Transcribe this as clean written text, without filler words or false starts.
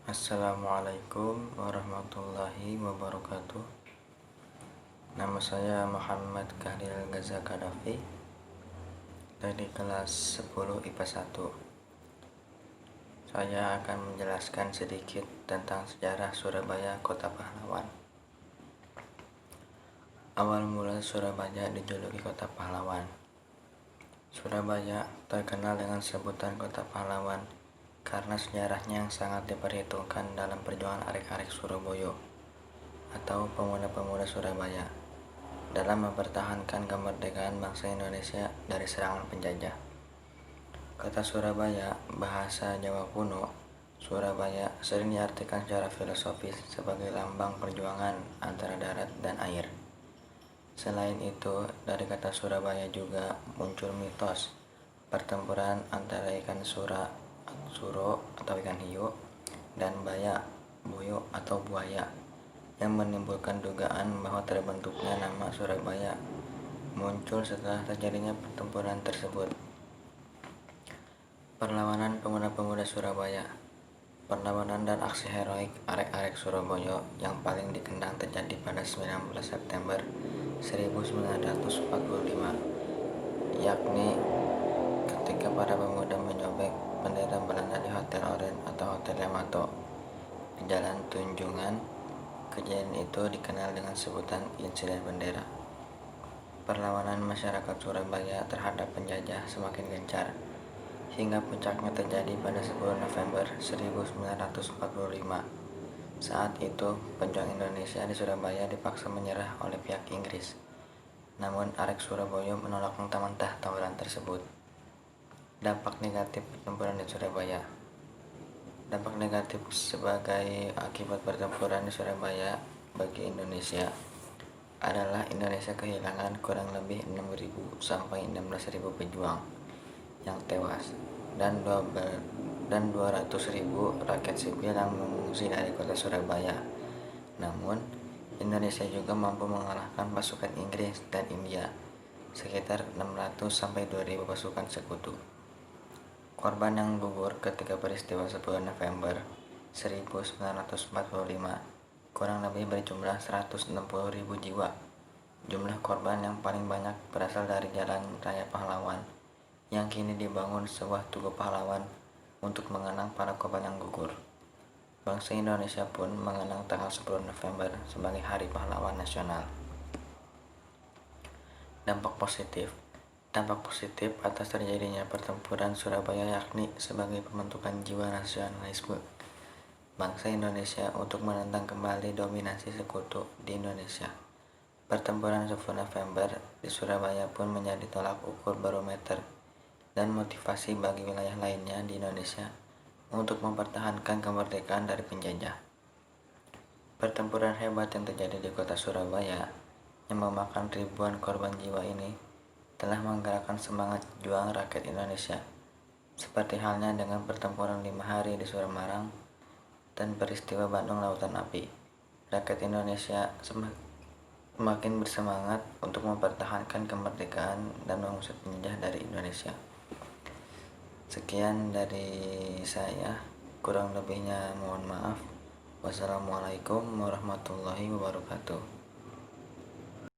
Assalamualaikum warahmatullahi wabarakatuh. Nama saya Muhammad Kahlil Gaza Kadafi dari kelas 10 IPA 1. Saya akan menjelaskan sedikit tentang sejarah Surabaya Kota Pahlawan. Awal mula Surabaya dijuluki Kota Pahlawan. Surabaya terkenal dengan sebutan Kota Pahlawan karena sejarahnya yang sangat diperhitungkan dalam perjuangan arek-arek Surabaya atau pemuda-pemuda Surabaya dalam mempertahankan kemerdekaan bangsa Indonesia dari serangan penjajah. Kata Surabaya, bahasa Jawa kuno, Surabaya sering diartikan secara filosofis sebagai lambang perjuangan antara darat dan air. Selain itu, dari kata Surabaya juga muncul mitos pertempuran antara ikan suro atau ikan hiu dan buaya atau buaya yang menimbulkan dugaan bahwa terbentuknya nama Surabaya muncul setelah terjadinya pertempuran tersebut. Perlawanan pemuda-pemuda Surabaya. Perlawanan dan aksi heroik arek-arek Surabaya yang paling dikenang terjadi pada 19 September 1945, yakni ketika para pemuda menyobek bendera Belanda di Hotel Orange atau Hotel Yamato di Jalan Tunjungan. Kejadian itu dikenal dengan sebutan insiden bendera. Perlawanan masyarakat Surabaya terhadap penjajah semakin gencar hingga puncaknya terjadi pada 10 November 1945. Saat itu, pejuang Indonesia di Surabaya dipaksa menyerah oleh pihak Inggris. Namun, arek Surabaya menolak mentah-mentah tawaran tersebut. Dampak negatif pertempuran di Surabaya. Dampak negatif sebagai akibat pertempuran di Surabaya bagi Indonesia adalah Indonesia kehilangan kurang lebih 6.000 sampai 16.000 pejuang yang tewas dan 200.000 rakyat sipil yang mengungsi dari kota Surabaya. Namun, Indonesia juga mampu mengalahkan pasukan Inggris dan India, sekitar 600 sampai 2.000 pasukan sekutu. Korban yang gugur ketika peristiwa 10 November 1945 kurang lebih berjumlah 160.000 jiwa. Jumlah korban yang paling banyak berasal dari Jalan Raya Pahlawan yang kini dibangun sebuah tugu pahlawan untuk mengenang para korban yang gugur. Bangsa Indonesia pun mengenang tanggal 10 November sebagai Hari Pahlawan Nasional. Dampak positif atas terjadinya pertempuran Surabaya yakni sebagai pembentukan jiwa nasionalisme bangsa Indonesia untuk menentang kembali dominasi sekutu di Indonesia. Pertempuran 10 November di Surabaya pun menjadi tolak ukur barometer dan motivasi bagi wilayah lainnya di Indonesia untuk mempertahankan kemerdekaan dari penjajah. Pertempuran hebat yang terjadi di kota Surabaya yang memakan ribuan korban jiwa ini telah menggerakkan semangat juang rakyat Indonesia, seperti halnya dengan pertempuran 5 hari di Semarang dan peristiwa Bandung Lautan Api. Rakyat Indonesia semakin bersemangat untuk mempertahankan kemerdekaan dan mengusir penjajah dari Indonesia. Sekian dari saya, kurang lebihnya mohon maaf. Wassalamualaikum warahmatullahi wabarakatuh.